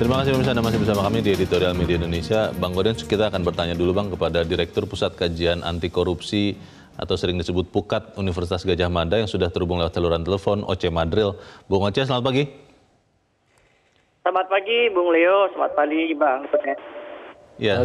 Terima kasih pemirsa, Anda masih bersama kami di Editorial Media Indonesia. Bang Godin, kita akan bertanya dulu Bang kepada Direktur Pusat Kajian Anti Korupsi atau sering disebut PUKAD Universitas Gadjah Mada yang sudah terhubung lewat saluran telepon, Oce Madril. Bung Oce, selamat pagi. Selamat pagi Bung Leo, selamat pagi Bang. Ya,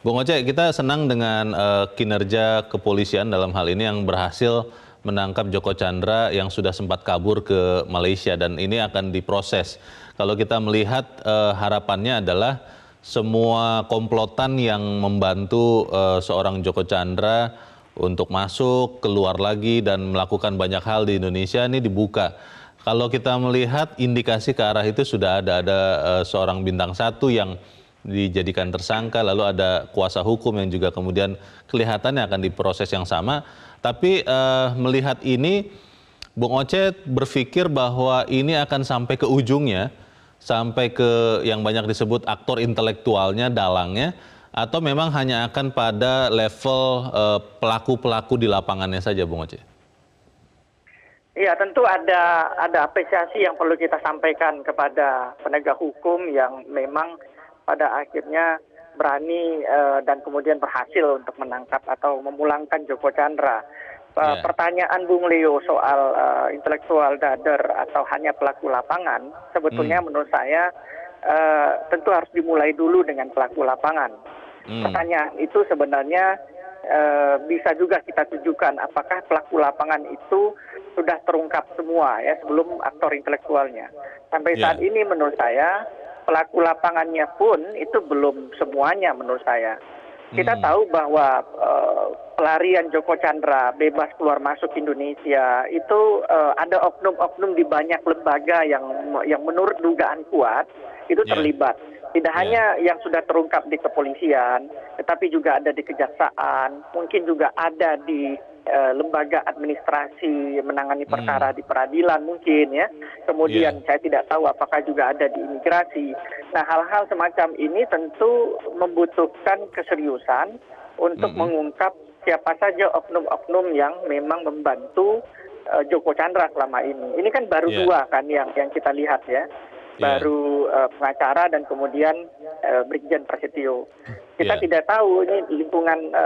Bung Oce, kita senang dengan kinerja kepolisian dalam hal ini yang berhasil menangkap Joko Chandra yang sudah sempat kabur ke Malaysia dan ini akan diproses. Kalau kita melihat harapannya adalah semua komplotan yang membantu seorang Joko Chandra untuk masuk, keluar lagi dan melakukan banyak hal di Indonesia ini dibuka. Kalau kita melihat indikasi ke arah itu sudah ada seorang bintang 1 yang dijadikan tersangka, lalu ada kuasa hukum yang juga kemudian kelihatannya akan diproses yang sama. Tapi melihat ini, Bung Oce berpikir bahwa ini akan sampai ke ujungnya, sampai ke yang banyak disebut aktor intelektualnya, dalangnya, atau memang hanya akan pada level pelaku-pelaku di lapangannya saja, Bung Oce? Iya, tentu ada apresiasi yang perlu kita sampaikan kepada penegak hukum yang memang pada akhirnya berani dan kemudian berhasil untuk menangkap atau memulangkan Joko Chandra. Pertanyaan Bung Leo soal intelektual dader atau hanya pelaku lapangan, sebetulnya menurut saya tentu harus dimulai dulu dengan pelaku lapangan. Pertanyaan itu sebenarnya bisa juga kita tujukan apakah pelaku lapangan itu sudah terungkap semua ya sebelum aktor intelektualnya. Sampai saat ini menurut saya pelaku lapangannya pun itu belum semuanya menurut saya. Kita tahu bahwa pelarian Joko Chandra bebas keluar masuk Indonesia itu ada oknum-oknum di banyak lembaga yang menurut dugaan kuat itu terlibat. Tidak hanya yang sudah terungkap di kepolisian, tetapi juga ada di kejaksaan, mungkin juga ada di lembaga administrasi menangani perkara di peradilan mungkin ya. Kemudian saya tidak tahu apakah juga ada di imigrasi. Nah, hal-hal semacam ini tentu membutuhkan keseriusan untuk mengungkap siapa saja oknum-oknum yang memang membantu Joko Chandra selama ini. Ini kan baru dua kan yang kita lihat ya. Baru pengacara dan kemudian Brigjen Prasetyo. Kita tidak tahu ini lingkungan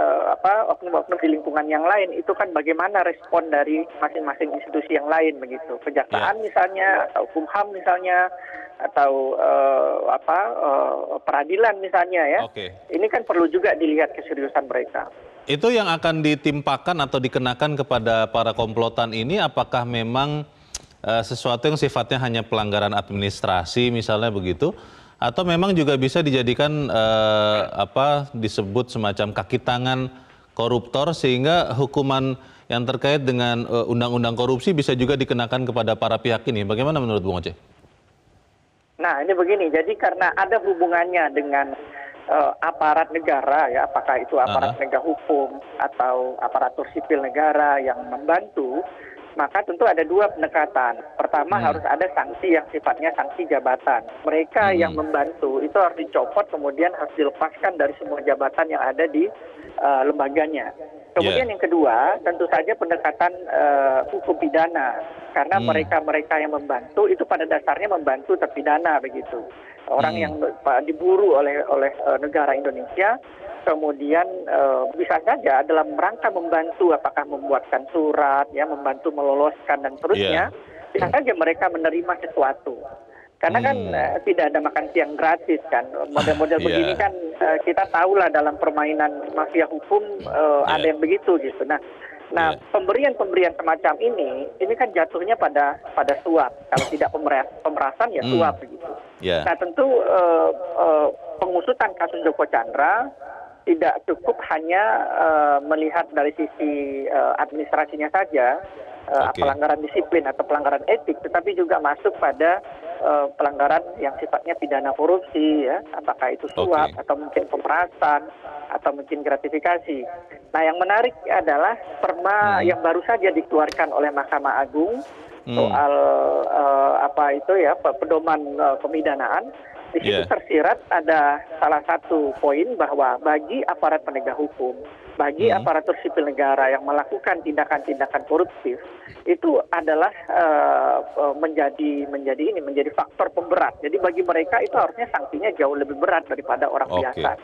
oknum-oknum di lingkungan yang lain itu kan bagaimana respon dari masing-masing institusi yang lain begitu. Kejaksaan misalnya atau Kumham misalnya atau peradilan misalnya ya. Ini kan perlu juga dilihat keseriusan mereka. Itu yang akan ditimpakan atau dikenakan kepada para komplotan ini apakah memang sesuatu yang sifatnya hanya pelanggaran administrasi misalnya begitu, atau memang juga bisa dijadikan disebut semacam kaki tangan koruptor sehingga hukuman yang terkait dengan undang-undang korupsi bisa juga dikenakan kepada para pihak ini. Bagaimana menurut Bung Oce? Nah, ini begini, jadi karena ada hubungannya dengan aparat negara ya, apakah itu aparat penegak hukum atau aparatur sipil negara yang membantu, maka tentu ada dua pendekatan. Pertama harus ada sanksi yang sifatnya sanksi jabatan. Mereka yang membantu itu harus dicopot kemudian harus dilepaskan dari semua jabatan yang ada di lembaganya. Kemudian yang kedua tentu saja pendekatan hukum pidana. Karena mereka-mereka yang membantu itu pada dasarnya membantu terpidana begitu. Orang yang diburu oleh negara Indonesia kemudian bisa saja dalam rangka membantu apakah membuatkan surat ya, membantu meloloskan dan seterusnya, bisa saja mereka menerima sesuatu. Karena kan tidak ada makan siang gratis kan. Model-model begini kan kita tahulah dalam permainan mafia hukum ada yang begitu gitu. Nah, pemberian semacam ini kan jatuhnya pada suap. Kalau tidak pemerasan ya suap begitu. Nah, tentu pengusutan kasus Joko Chandra tidak cukup hanya melihat dari sisi administrasinya saja, pelanggaran disiplin atau pelanggaran etik, tetapi juga masuk pada pelanggaran yang sifatnya pidana korupsi, ya, apakah itu suap atau mungkin pemerasan atau mungkin gratifikasi. Nah, yang menarik adalah perma yang baru saja dikeluarkan oleh Mahkamah Agung soal pedoman pemidanaan. Di situ tersirat ada salah satu poin bahwa bagi aparat penegak hukum bagi aparatur sipil negara yang melakukan tindakan-tindakan koruptif itu adalah menjadi faktor pemberat. Jadi bagi mereka itu harusnya sanksinya jauh lebih berat daripada orang biasa.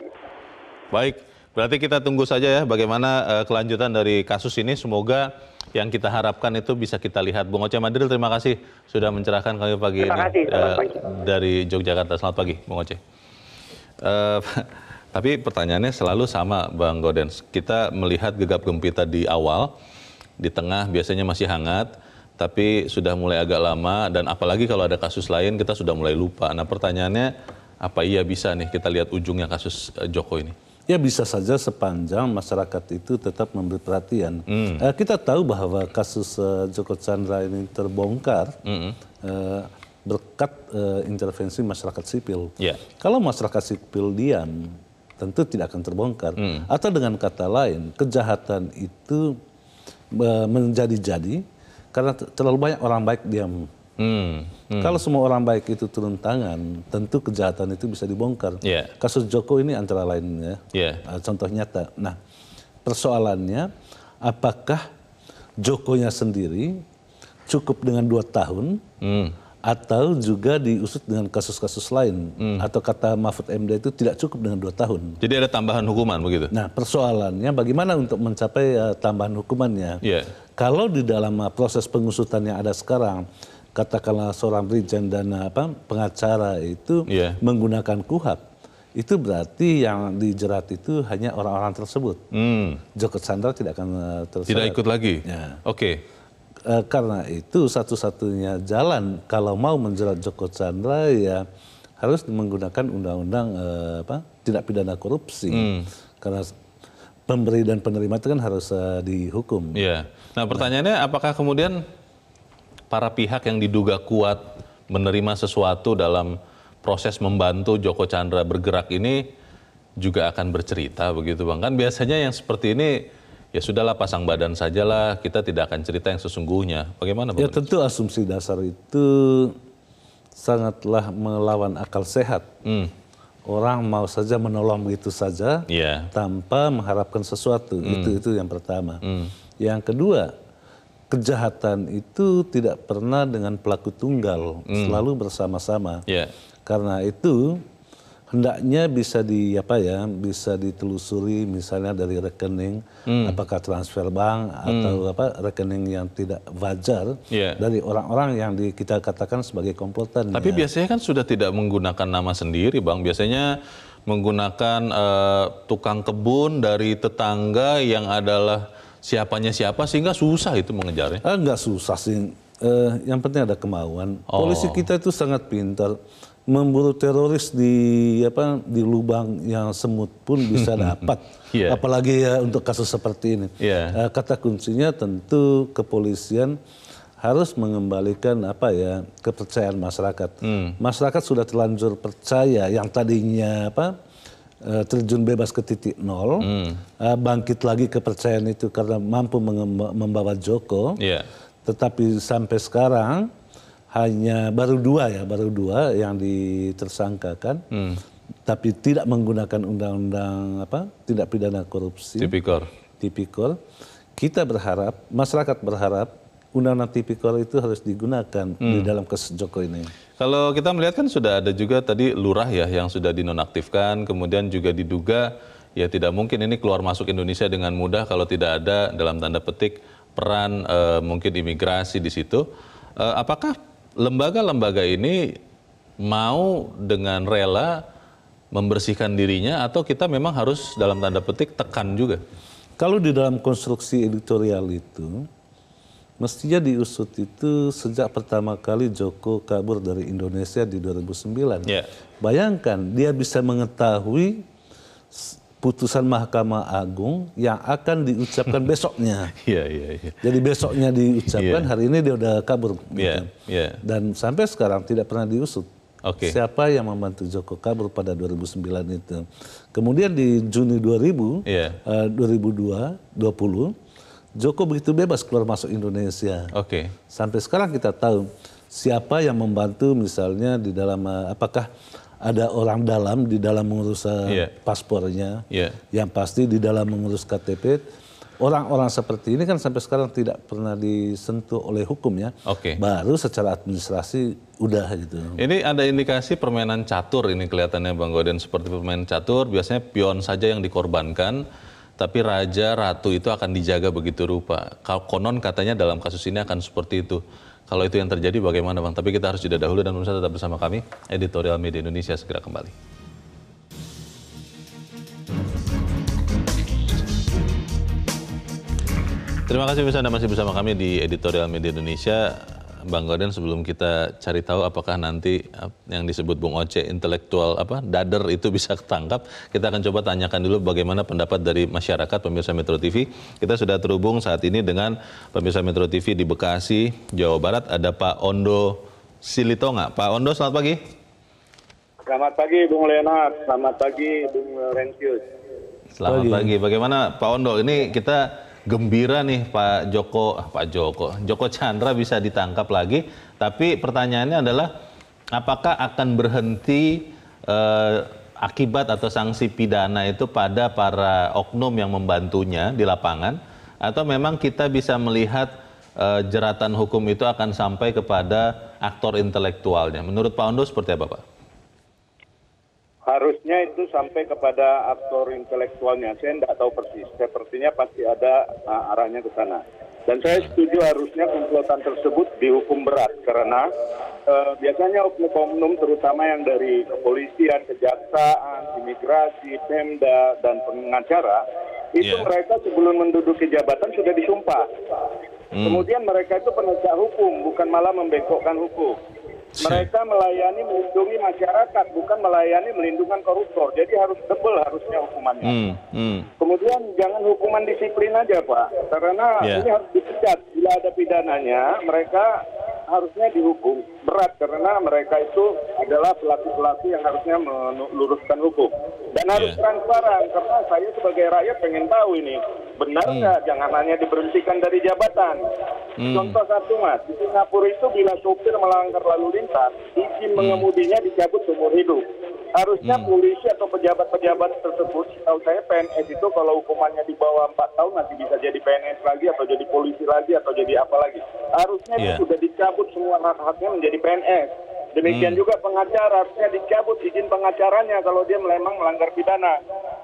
Baik, berarti kita tunggu saja ya bagaimana kelanjutan dari kasus ini. Semoga yang kita harapkan itu bisa kita lihat. Bung Oce Madril, terima kasih sudah mencerahkan kami pagi ini dari Yogyakarta. Selamat pagi, Bung Oce. Tapi pertanyaannya selalu sama, Bang Gaudens. Kita melihat gegap gempita di awal, di tengah biasanya masih hangat, tapi sudah mulai agak lama, dan apalagi kalau ada kasus lain kita sudah mulai lupa. Nah pertanyaannya, apa iya bisa nih kita lihat ujungnya kasus Joko ini? Ya bisa saja sepanjang masyarakat itu tetap memberi perhatian. Kita tahu bahwa kasus Joko Chandra ini terbongkar berkat intervensi masyarakat sipil. Kalau masyarakat sipil diam, tentu tidak akan terbongkar. Atau dengan kata lain, kejahatan itu menjadi-jadi karena terlalu banyak orang baik diam. Kalau semua orang baik itu turun tangan, tentu kejahatan itu bisa dibongkar. Kasus Joko ini antara lainnya contoh nyata. Nah, persoalannya apakah Jokonya sendiri cukup dengan 2 tahun atau juga diusut dengan kasus-kasus lain, atau kata Mahfud MD itu tidak cukup dengan 2 tahun. Jadi ada tambahan hukuman begitu? Nah persoalannya bagaimana untuk mencapai tambahan hukumannya. Kalau di dalam proses pengusutan yang ada sekarang, katakanlah seorang brigjen dan pengacara itu menggunakan KUHP, itu berarti yang dijerat itu hanya orang-orang tersebut. Joko Chandra tidak akan terseret. Tidak ikut lagi? Karena itu satu-satunya jalan kalau mau menjerat Joko Chandra ya harus menggunakan undang-undang tidak pidana korupsi. Karena pemberi dan penerima itu kan harus dihukum. Nah pertanyaannya, apakah kemudian para pihak yang diduga kuat menerima sesuatu dalam proses membantu Joko Chandra bergerak ini juga akan bercerita begitu Bang? Kan biasanya yang seperti ini ya sudahlah, pasang badan sajalah, kita tidak akan cerita yang sesungguhnya. Bagaimana Bang? Ya tentu asumsi dasar itu sangatlah melawan akal sehat. Orang mau saja menolong begitu saja tanpa mengharapkan sesuatu. Itu yang pertama. Yang kedua, kejahatan itu tidak pernah dengan pelaku tunggal, selalu bersama-sama. Karena itu hendaknya bisa bisa ditelusuri misalnya dari rekening, apakah transfer bank atau rekening yang tidak wajar dari orang-orang yang kita katakan sebagai komplotan. Tapi biasanya kan sudah tidak menggunakan nama sendiri Bang, biasanya menggunakan tukang kebun dari tetangga yang adalah siapanya siapa, sehingga susah itu mengejarnya. Enggak susah sih, yang penting ada kemauan. Polisi kita itu sangat pintar. Memburu teroris di lubang yang semut pun bisa dapat, apalagi untuk kasus seperti ini. Kata kuncinya tentu kepolisian harus mengembalikan kepercayaan masyarakat. Masyarakat sudah terlanjur percaya, yang tadinya terjun bebas ke titik nol, bangkit lagi kepercayaan itu karena mampu membawa Joko. Tetapi sampai sekarang hanya baru dua yang ditersangkakan, tapi tidak menggunakan undang-undang tidak pidana korupsi. Tipikor. Kita berharap, masyarakat berharap undang-undang tipikor itu harus digunakan di dalam kasus Joko ini. Kalau kita melihat kan sudah ada juga tadi lurah ya yang sudah dinonaktifkan, kemudian juga diduga ya tidak mungkin ini keluar masuk Indonesia dengan mudah kalau tidak ada dalam tanda petik peran mungkin imigrasi di situ. Apakah lembaga-lembaga ini mau dengan rela membersihkan dirinya, atau kita memang harus dalam tanda petik tekan juga? Kalau di dalam konstruksi editorial itu, mestinya diusut itu sejak pertama kali Joko kabur dari Indonesia di 2009. Bayangkan dia bisa mengetahui putusan Mahkamah Agung yang akan diucapkan besoknya. Jadi besoknya diucapkan, hari ini dia udah kabur. Dan sampai sekarang tidak pernah diusut. Siapa yang membantu Joko kabur pada 2009 itu. Kemudian di Juni 2020, Joko begitu bebas keluar masuk Indonesia. Sampai sekarang kita tahu siapa yang membantu misalnya di dalam apakah ada orang dalam di dalam mengurus paspornya, yang pasti di dalam mengurus KTP. Orang-orang seperti ini kan sampai sekarang tidak pernah disentuh oleh hukum ya. Baru secara administrasi udah gitu. Ini ada indikasi permainan catur ini kelihatannya Bang Goden, seperti permainan catur, biasanya pion saja yang dikorbankan, tapi raja, ratu itu akan dijaga begitu rupa. Konon katanya dalam kasus ini akan seperti itu. Kalau itu yang terjadi bagaimana Bang? Tapi kita harus jeda dahulu dan pemirsa tetap bersama kami. Editorial Media Indonesia segera kembali. Terima kasih Anda masih bersama kami di Editorial Media Indonesia. Bang Goden, sebelum kita cari tahu apakah nanti yang disebut Bung Oce intelektual dader itu bisa ketangkap, kita akan coba tanyakan dulu bagaimana pendapat dari masyarakat pemirsa Metro TV. Kita sudah terhubung saat ini dengan pemirsa Metro TV di Bekasi, Jawa Barat. Ada Pak Ondo Silitonga. Pak Ondo, selamat pagi. Selamat pagi Bung Leonard, selamat pagi Bung Rensius. Selamat pagi. Bagaimana Pak Ondo? Ini kita gembira nih Joko Chandra bisa ditangkap lagi, tapi pertanyaannya adalah apakah akan berhenti akibat atau sanksi pidana itu pada para oknum yang membantunya di lapangan, atau memang kita bisa melihat jeratan hukum itu akan sampai kepada aktor intelektualnya. Menurut Pak Ondo seperti apa Pak? Harusnya itu sampai kepada aktor intelektualnya. Saya tidak tahu persis. Sepertinya pasti ada arahnya ke sana. Dan saya setuju harusnya komplotan tersebut dihukum berat. Karena biasanya oknum terutama yang dari kepolisian, kejaksaan, imigrasi, Pemda, dan pengacara, itu mereka sebelum menduduki jabatan sudah disumpah. Kemudian mereka itu penegak hukum, bukan malah membengkokkan hukum. Mereka melayani melindungi masyarakat, bukan melayani melindungi koruptor. Jadi harus tebal harusnya hukumannya. Kemudian jangan hukuman disiplin aja Pak, karena ini harus dipecat. Bila ada pidananya, mereka harusnya dihukum berat karena mereka itu adalah pelaku-pelaku yang harusnya meluruskan hukum. Dan harus transparan, karena saya sebagai rakyat pengen tahu ini benar nggak, jangan hanya diberhentikan dari jabatan. Contoh satu Mas, di Singapura itu bila sopir melanggar lalu lintas, izin mengemudinya dicabut seumur hidup. Harusnya polisi atau pejabat-pejabat tersebut, tahu saya PNS itu kalau hukumannya di bawah 4 tahun masih bisa jadi PNS lagi atau jadi polisi lagi atau jadi apa lagi. Harusnya itu sudah dicabut semua hak-haknya menjadi PNS. Demikian juga pengacara harusnya dicabut izin pengacaranya kalau dia memang melanggar pidana.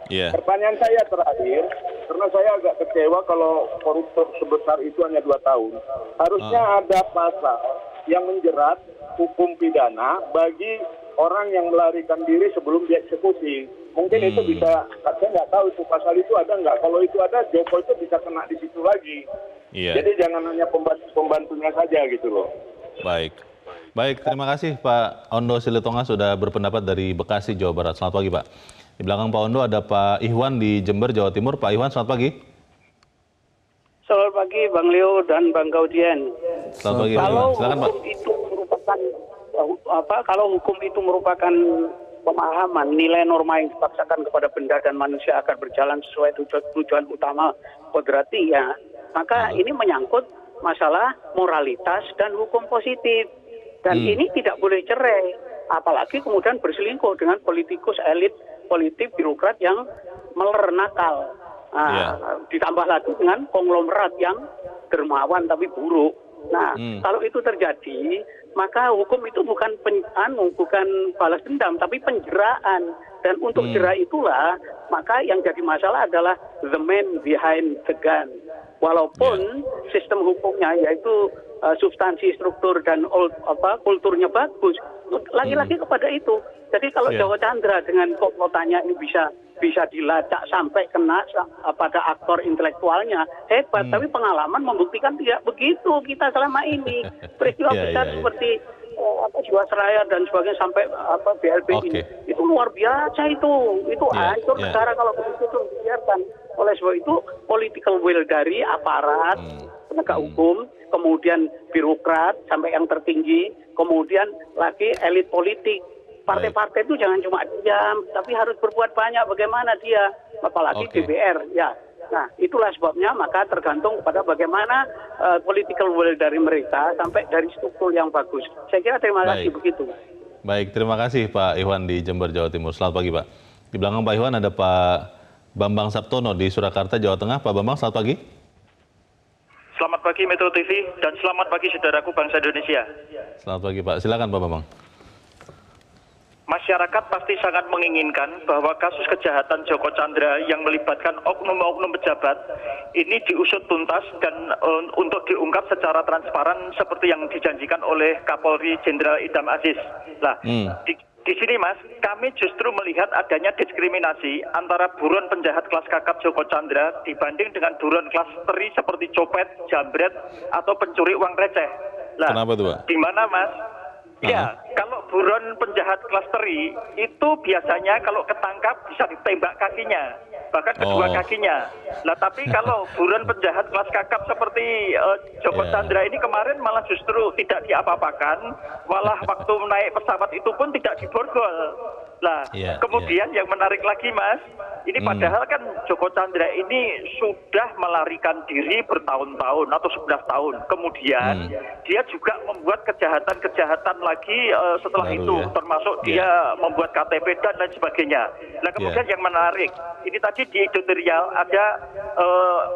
Pertanyaan saya terakhir, karena saya agak kecewa kalau koruptor sebesar itu hanya 2 tahun. Harusnya ada pasal yang menjerat hukum pidana bagi orang yang melarikan diri sebelum dieksekusi. Mungkin itu bisa, saya nggak tahu itu pasal itu ada nggak. Kalau itu ada, Joko itu bisa kena di situ lagi. Jadi jangan hanya pembantunya saja gitu loh. Baik, terima kasih Pak Ondo Silitonga sudah berpendapat dari Bekasi, Jawa Barat. Selamat pagi Pak. Di belakang Pak Ondo ada Pak Ihwan di Jember, Jawa Timur. Pak Ihwan, selamat pagi. Selamat pagi Bang Leo dan Bang Gaudien. Selamat pagi. Kalau hukum itu merupakan pemahaman nilai norma yang dipaksakan kepada benda dan manusia agar berjalan sesuai tujuan utama kodrati maka ini menyangkut masalah moralitas dan hukum positif. Dan ini tidak boleh cerai, apalagi kemudian berselingkuh dengan politikus elit politik birokrat yang meler nakal. Ditambah lagi dengan konglomerat yang dermawan tapi buruk. Nah, kalau itu terjadi, maka hukum itu bukan balas dendam, tapi penjeraan. Dan untuk jera itulah, maka yang jadi masalah adalah the man behind the gun. Walaupun sistem hukumnya yaitu substansi, struktur, dan kulturnya bagus, lagi-lagi kepada itu. Jadi kalau Joko Chandra dengan komplotannya ini bisa dilacak sampai kena pada aktor intelektualnya, hebat. Tapi pengalaman membuktikan tidak begitu kita selama ini. Peristiwa besar seperti Jiwasraya dan sebagainya sampai BLP ini, itu luar biasa itu hancur negara kalau begitu itu dibiarkan. Oleh sebab itu political will dari aparat penegak hukum, kemudian birokrat sampai yang tertinggi, kemudian lagi elit politik. Partai-partai itu jangan cuma diam, tapi harus berbuat banyak bagaimana dia, apalagi DPR Nah, itulah sebabnya maka tergantung kepada bagaimana political will dari mereka sampai dari struktur yang bagus. Saya kira terima kasih begitu. Baik, terima kasih Pak Iwan di Jember, Jawa Timur. Selamat pagi Pak. Di belakang Pak Iwan ada Pak Bambang Saptono di Surakarta, Jawa Tengah. Pak Bambang, selamat pagi. Selamat pagi Metro TV dan selamat pagi saudaraku bangsa Indonesia. Selamat pagi Pak, silakan Pak Bambang. Masyarakat pasti sangat menginginkan bahwa kasus kejahatan Joko Chandra yang melibatkan oknum-oknum pejabat ini diusut tuntas dan untuk diungkap secara transparan seperti yang dijanjikan oleh Kapolri Jenderal Idham Aziz. Nah, di sini Mas, kami justru melihat adanya diskriminasi antara buron penjahat kelas kakap Joko Chandra dibanding dengan buron kelas teri seperti copet, jambret, atau pencuri uang receh. Nah, kenapa tuh Pak? Di mana Mas? Ya, kalau buron penjahat kelas teri itu biasanya kalau ketangkap bisa ditembak kakinya, bahkan kedua kakinya. Nah, tapi kalau buron penjahat kelas kakap seperti Joko Chandra ini kemarin malah justru tidak diapa-apakan, malah waktu naik pesawat itu pun tidak diborgol. Nah, kemudian yang menarik lagi Mas, ini padahal kan Joko Chandra ini sudah melarikan diri bertahun-tahun atau 11 tahun. Kemudian dia juga membuat kejahatan-kejahatan lagi setelah itu, termasuk dia membuat KTP dan lain sebagainya. Nah, kemudian yang menarik, ini tadi di editorial ada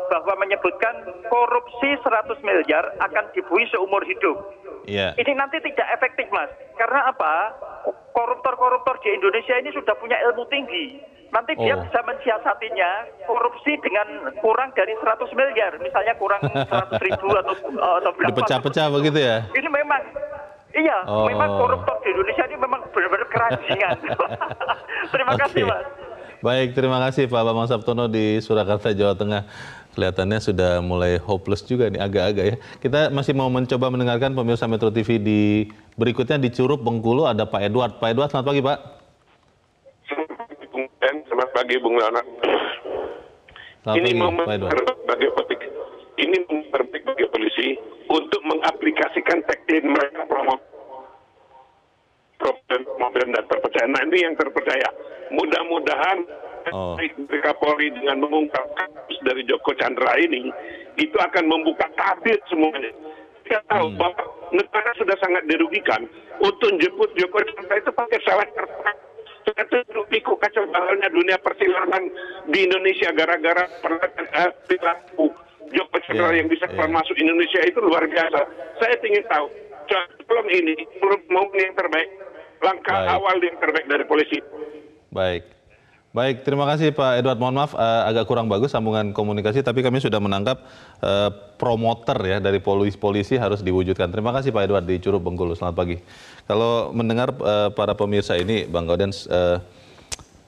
bahwa menyebutkan korupsi 100 miliar akan dibuih seumur hidup. Ini nanti tidak efektif Mas, karena apa? Koruptor-koruptor di Indonesia ini sudah punya ilmu tinggi. Nanti dia bisa mensiasatinya korupsi dengan kurang dari 100 miliar, misalnya kurang 100 ribu atau berapa. Dipecah-pecah begitu ya? Ini memang, memang koruptor di Indonesia ini memang benar-benar keranjingan. Terima kasih Mas. Baik, terima kasih Pak Bambang Saptono di Surakarta, Jawa Tengah. Kelihatannya sudah mulai hopeless juga nih, agak-agak ya. Kita masih mau mencoba mendengarkan pemirsa Metro TV di berikutnya di Curup, Bengkulu, ada Pak Edward. Pak Edward, selamat pagi Pak. Selamat pagi Bung Leonard. Ini momen bagi terbaik bagi polisi untuk mengaplikasikan tagline mereka problem dan terpercaya. Nah, ini yang terpercaya. Mudah-mudahan Kapolri dengan mengungkap kasus dari Joko Chandra ini itu akan membuka tabir semuanya. Kita tahu bahwa negara sudah sangat dirugikan untuk jemput Joko Chandra itu pakai salah kertas. Itu pikuk kacau balanya dunia persilangan di Indonesia gara-gara perilaku Joko Chandra yang bisa keluar masuk Indonesia itu luar biasa. Saya ingin tahu, tolong ini mau yang terbaik, langkah awal yang terbaik dari polisi. Baik, terima kasih Pak Edward. Mohon maaf agak kurang bagus sambungan komunikasi, tapi kami sudah menangkap promoter ya dari polisi harus diwujudkan. Terima kasih Pak Edward di Curup, Bengkulu. Selamat pagi. Kalau mendengar para pemirsa ini, Bang Gaudens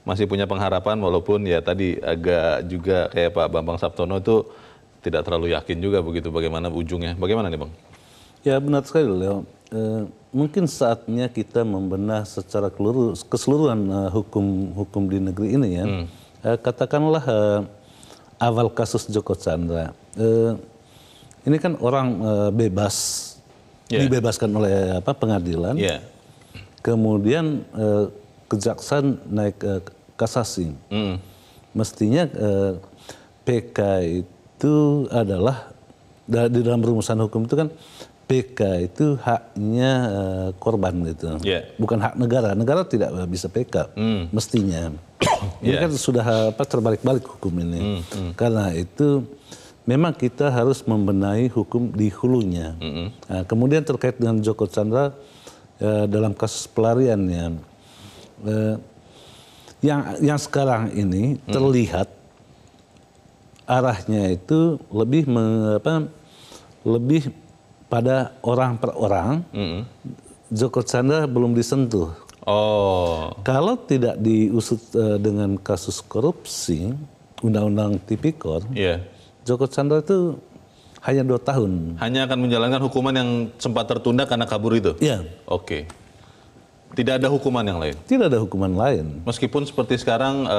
masih punya pengharapan walaupun ya tadi agak juga kayak Pak Bambang Saptono itu tidak terlalu yakin juga begitu bagaimana ujungnya. Bagaimana nih Bang? Ya benar sekali Leo. Mungkin saatnya kita membenah secara keseluruhan hukum di negeri ini ya. Katakanlah awal kasus Joko Chandra. Ini kan orang bebas, dibebaskan oleh pengadilan. Kemudian kejaksaan naik kasasi. Mestinya PK itu adalah di dalam rumusan hukum itu kan PK itu haknya korban gitu, bukan hak negara. Negara tidak bisa PK, mestinya. Ini kan sudah terbalik-balik hukum ini. Karena itu memang kita harus membenahi hukum di hulunya. Nah, kemudian terkait dengan Joko Chandra dalam kasus pelariannya, yang sekarang ini terlihat arahnya itu lebih pada orang per orang. Joko Chandra belum disentuh. Kalau tidak diusut dengan kasus korupsi, undang-undang tipikor, Joko Chandra itu hanya 2 tahun. Hanya akan menjalankan hukuman yang sempat tertunda karena kabur itu? Oke. Tidak ada hukuman yang lain? Tidak ada hukuman lain. Meskipun seperti sekarang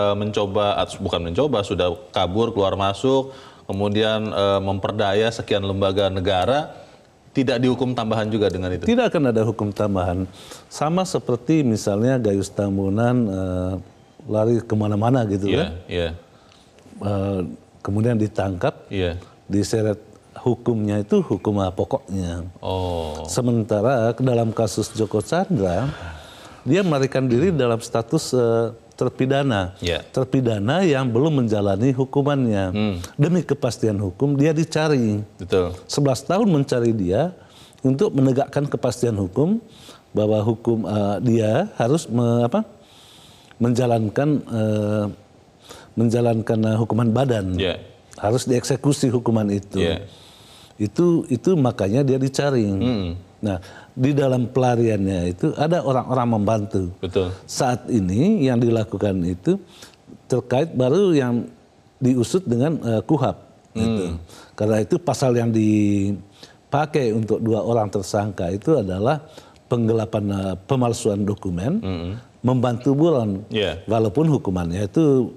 sudah kabur, keluar masuk, kemudian memperdaya sekian lembaga negara, tidak dihukum tambahan juga dengan itu? Tidak akan ada hukum tambahan. Sama seperti misalnya Gayus Tambunan lari kemana-mana gitu kan. Kemudian ditangkap, diseret hukumnya itu hukum pokoknya. Sementara dalam kasus Joko Chandra, dia melarikan diri dalam status terpidana. Terpidana yang belum menjalani hukumannya. Demi kepastian hukum dia dicari. Betul. 11 tahun mencari dia untuk menegakkan kepastian hukum bahwa hukum dia harus menjalankan hukuman badan. Harus dieksekusi hukuman itu. Itu makanya dia dicari. Nah, di dalam pelariannya itu ada orang-orang membantu. Betul. Saat ini yang dilakukan itu terkait baru yang diusut dengan KUHAP. Gitu. Karena itu pasal yang dipakai untuk 2 orang tersangka itu adalah penggelapan pemalsuan dokumen, membantu buron. Walaupun hukumannya itu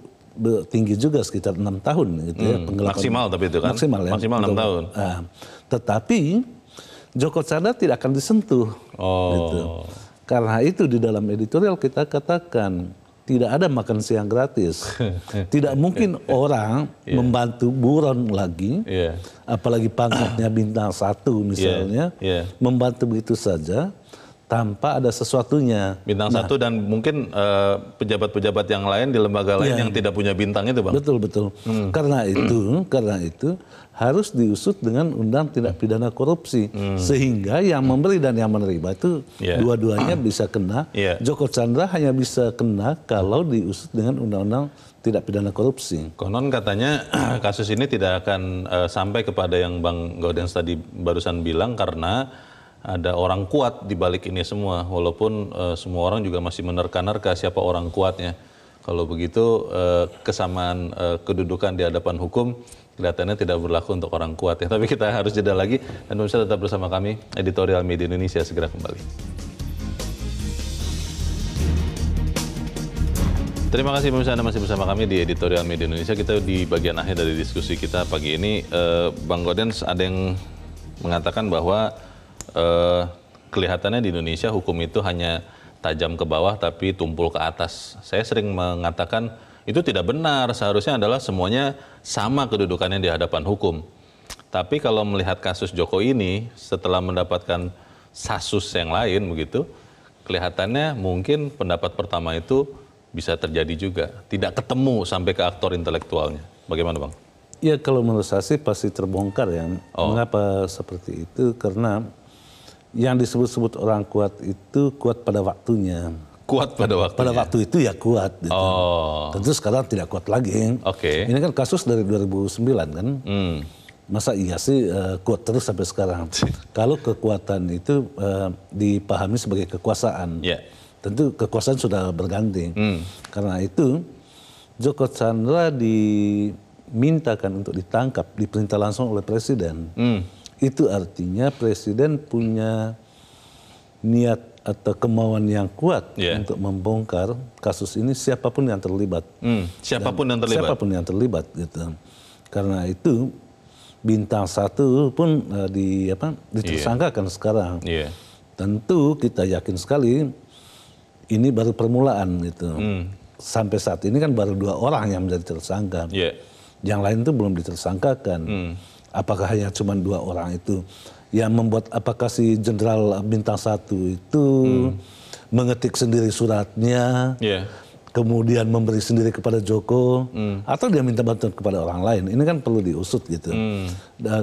tinggi juga sekitar 6 tahun gitu ya, maksimal tapi itu kan maksimal 6 tahun. Tetapi Joko Chandra tidak akan disentuh. Gitu. Karena itu di dalam editorial kita katakan tidak ada makan siang gratis. Tidak mungkin orang membantu buron lagi, apalagi pangkatnya bintang 1 misalnya, membantu begitu saja tanpa ada sesuatunya. Bintang 1 dan mungkin pejabat-pejabat yang lain di lembaga lain yang tidak punya bintang itu, Bang. Betul. Karena itu harus diusut dengan undang tindak pidana korupsi, sehingga yang memberi dan yang menerima itu dua-duanya bisa kena. Joko Chandra hanya bisa kena kalau diusut dengan undang-undang tindak pidana korupsi. Konon katanya kasus ini tidak akan sampai kepada yang Bang Gaudens tadi barusan bilang karena ada orang kuat di balik ini semua, walaupun semua orang juga masih menerka-nerka siapa orang kuatnya. Kalau begitu kesamaan kedudukan di hadapan hukum kelihatannya tidak berlaku untuk orang kuat ya. Tapi kita harus jeda lagi dan pemirsa tetap bersama kami, Editorial Media Indonesia segera kembali. Terima kasih pemirsa Anda masih bersama kami di Editorial Media Indonesia. Kita di bagian akhir dari diskusi kita pagi ini. Bang Gaudens, ada yang mengatakan bahwa kelihatannya di Indonesia hukum itu hanya tajam ke bawah tapi tumpul ke atas. Saya sering mengatakan itu tidak benar, seharusnya adalah semuanya sama kedudukannya di hadapan hukum. Tapi kalau melihat kasus Joko ini, setelah mendapatkan kasus yang lain begitu, kelihatannya mungkin pendapat pertama itu bisa terjadi juga. Tidak ketemu sampai ke aktor intelektualnya. Bagaimana, Bang? Ya, kalau menurut saya sih pasti terbongkar ya. Mengapa seperti itu? Karena yang disebut-sebut orang kuat itu kuat pada waktunya. Kuat pada waktunya? Pada waktu itu ya kuat. Gitu. Tentu sekarang tidak kuat lagi. Ini kan kasus dari 2009 kan. Masa iya sih kuat terus sampai sekarang. Kalau kekuatan itu dipahami sebagai kekuasaan. Tentu kekuasaan sudah berganti. Karena itu Joko Chandra dimintakan untuk ditangkap, diperintah langsung oleh Presiden. Itu artinya Presiden punya niat atau kemauan yang kuat untuk membongkar kasus ini siapapun yang terlibat. Siapapun yang terlibat gitu. Karena itu bintang 1 pun ditersangkakan sekarang. Tentu kita yakin sekali ini baru permulaan gitu. Sampai saat ini kan baru 2 orang yang menjadi tersangka. Yang lain itu belum ditersangkakan. Apakah hanya cuma 2 orang itu yang membuat, apakah si Jenderal Bintang 1 itu mengetik sendiri suratnya, kemudian memberi sendiri kepada Joko, atau dia minta bantuan kepada orang lain? Ini kan perlu diusut gitu.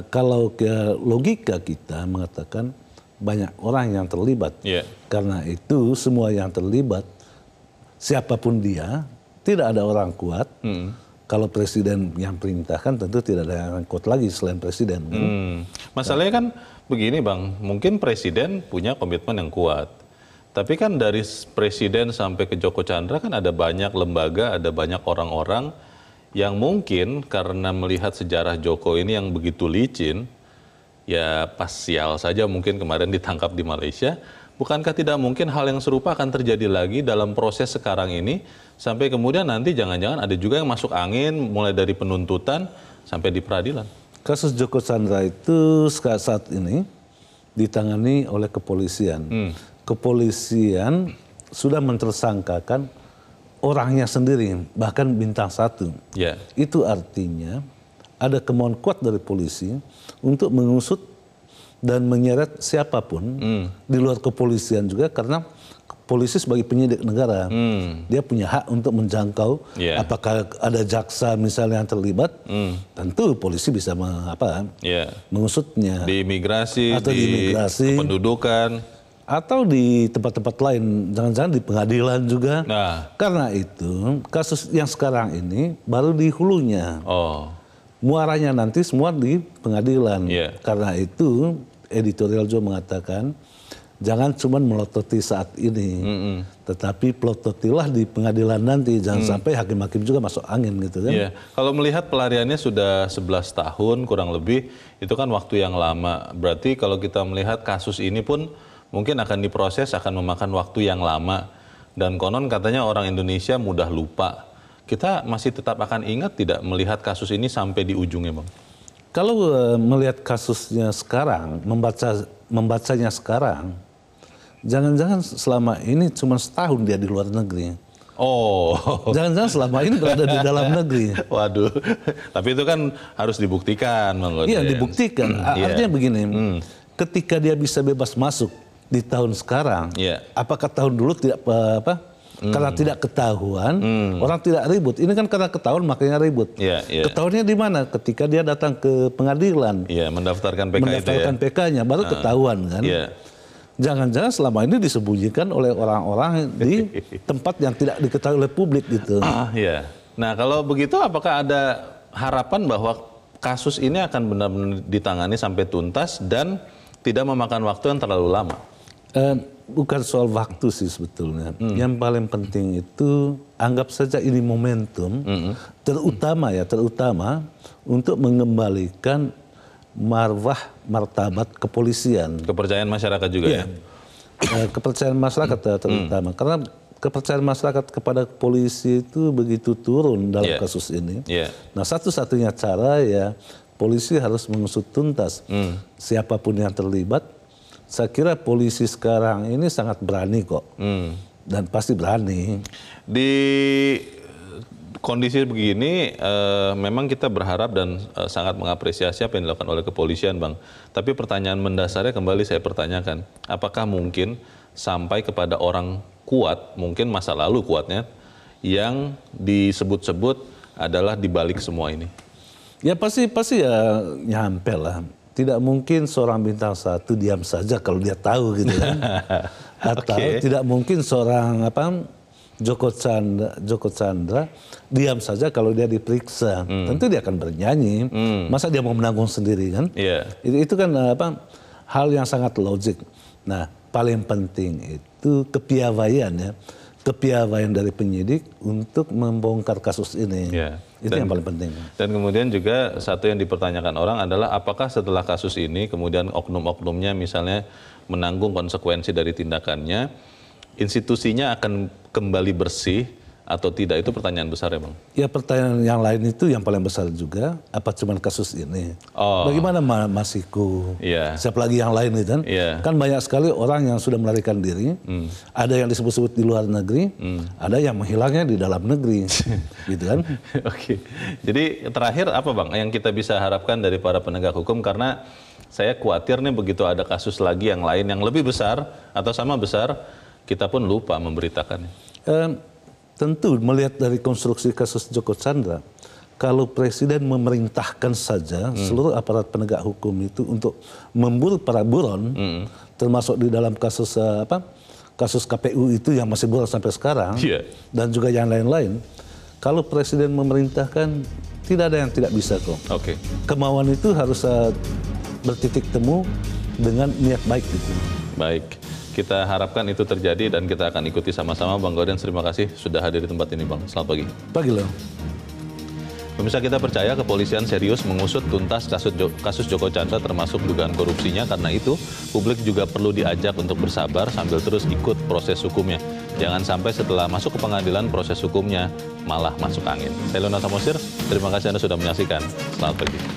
Kalau logika kita mengatakan banyak orang yang terlibat, karena itu semua yang terlibat, siapapun dia, tidak ada orang kuat. Kalau Presiden yang perintahkan tentu tidak ada yang kuat lagi selain Presiden. Kan? Masalahnya kan begini Bang, mungkin Presiden punya komitmen yang kuat. Tapi kan dari Presiden sampai ke Joko Chandra kan ada banyak lembaga, ada banyak orang-orang yang mungkin karena melihat sejarah Joko ini yang begitu licin, ya parsial saja mungkin kemarin ditangkap di Malaysia. Bukankah tidak mungkin hal yang serupa akan terjadi lagi dalam proses sekarang ini, sampai kemudian nanti jangan-jangan ada juga yang masuk angin mulai dari penuntutan sampai di peradilan? Kasus Joko Chandra itu saat ini ditangani oleh kepolisian. Kepolisian sudah mentersangkakan orangnya sendiri, bahkan Bintang 1. Itu artinya ada kemauan kuat dari polisi untuk mengusut dan menyeret siapapun di luar kepolisian juga, karena polisi sebagai penyidik negara. Dia punya hak untuk menjangkau apakah ada jaksa misalnya yang terlibat. Tentu polisi bisa mengusutnya. Di imigrasi, atau di imigrasi, kependudukan. Atau di tempat-tempat lain, jangan-jangan di pengadilan juga. Karena itu kasus yang sekarang ini baru di hulunya. Muaranya nanti semua di pengadilan. Karena itu editorial Joe mengatakan jangan cuma melototi saat ini, tetapi pelototilah di pengadilan nanti. Jangan sampai hakim-hakim juga masuk angin gitu kan. Kalau melihat pelariannya sudah 11 tahun kurang lebih, itu kan waktu yang lama. Berarti kalau kita melihat kasus ini pun mungkin akan diproses, akan memakan waktu yang lama. Dan konon katanya orang Indonesia mudah lupa. Kita masih tetap akan ingat tidak melihat kasus ini sampai di ujungnya, Bang? Kalau melihat kasusnya sekarang, membacanya sekarang, jangan-jangan selama ini cuma setahun dia di luar negeri. Jangan-jangan selama ini berada di dalam negeri. Waduh, tapi itu kan harus dibuktikan, Bang. Iya, dibuktikan. Artinya begini, ketika dia bisa bebas masuk di tahun sekarang, apakah tahun dulu tidak karena tidak ketahuan, orang tidak ribut. Ini kan karena ketahuan makanya ribut. Ketahuannya di mana? Ketika dia datang ke pengadilan, mendaftarkan PK mendaftarkan PK-nya, baru ketahuan kan. Jangan-jangan selama ini disembunyikan oleh orang-orang di tempat yang tidak diketahui oleh publik gitu. Nah kalau begitu apakah ada harapan bahwa kasus ini akan benar-benar ditangani sampai tuntas dan tidak memakan waktu yang terlalu lama? Bukan soal waktu sih sebetulnya. Yang paling penting itu anggap saja ini momentum, terutama untuk mengembalikan martabat kepolisian. Kepercayaan masyarakat juga ya? Kepercayaan masyarakat terutama. Karena kepercayaan masyarakat kepada polisi itu begitu turun dalam kasus ini. Nah satu-satunya cara ya polisi harus mengusut tuntas siapapun yang terlibat. Saya kira polisi sekarang ini sangat berani kok, dan pasti berani. Di kondisi begini, memang kita berharap dan sangat mengapresiasi apa yang dilakukan oleh kepolisian, Bang. Tapi pertanyaan mendasarnya kembali saya pertanyakan, apakah mungkin sampai kepada orang kuat, mungkin masa lalu kuatnya, yang disebut-sebut adalah dibalik semua ini? Ya pasti ya nyampe lah. Tidak mungkin seorang bintang 1 diam saja kalau dia tahu gitu kan. Atau tidak mungkin seorang Joko Chandra diam saja kalau dia diperiksa. Tentu dia akan bernyanyi. Masa dia mau menanggung sendiri kan? Itu kan hal yang sangat logik. Nah, paling penting itu kepiawaian ya. Kepiawaian dari penyidik untuk membongkar kasus ini. Itu yang paling penting. Dan kemudian juga satu yang dipertanyakan orang adalah apakah setelah kasus ini kemudian oknum-oknumnya misalnya menanggung konsekuensi dari tindakannya, institusinya akan kembali bersih atau tidak? Itu pertanyaan besar ya, Bang? Ya pertanyaan yang lain itu yang paling besar juga, apa cuma kasus ini? Bagaimana Masiku? Siapa lagi yang lain itu kan? Kan banyak sekali orang yang sudah melarikan diri, ada yang disebut-sebut di luar negeri, ada yang menghilangnya di dalam negeri, gitu kan? Jadi terakhir apa, Bang, yang kita bisa harapkan dari para penegak hukum? Karena saya khawatir nih begitu ada kasus lagi yang lain yang lebih besar atau sama besar, kita pun lupa memberitakannya. Tentu melihat dari konstruksi kasus Joko Chandra, kalau Presiden memerintahkan saja seluruh aparat penegak hukum itu untuk memburu para buron, termasuk di dalam kasus kasus KPU itu yang masih buron sampai sekarang, dan juga yang lain-lain. Kalau Presiden memerintahkan, tidak ada yang tidak bisa kok. Kemauan itu harus bertitik temu dengan niat baik itu. Baik. Kita harapkan itu terjadi dan kita akan ikuti sama-sama. Bang Gaudens, terima kasih sudah hadir di tempat ini, Bang. Selamat pagi. Pagi loh. Pemirsa, kita percaya kepolisian serius mengusut tuntas kasus Joko Chandra termasuk dugaan korupsinya. Karena itu, publik juga perlu diajak untuk bersabar sambil terus ikut proses hukumnya. Jangan sampai setelah masuk ke pengadilan proses hukumnya malah masuk angin. Saya Leonard Samosir, terima kasih Anda sudah menyaksikan. Selamat pagi.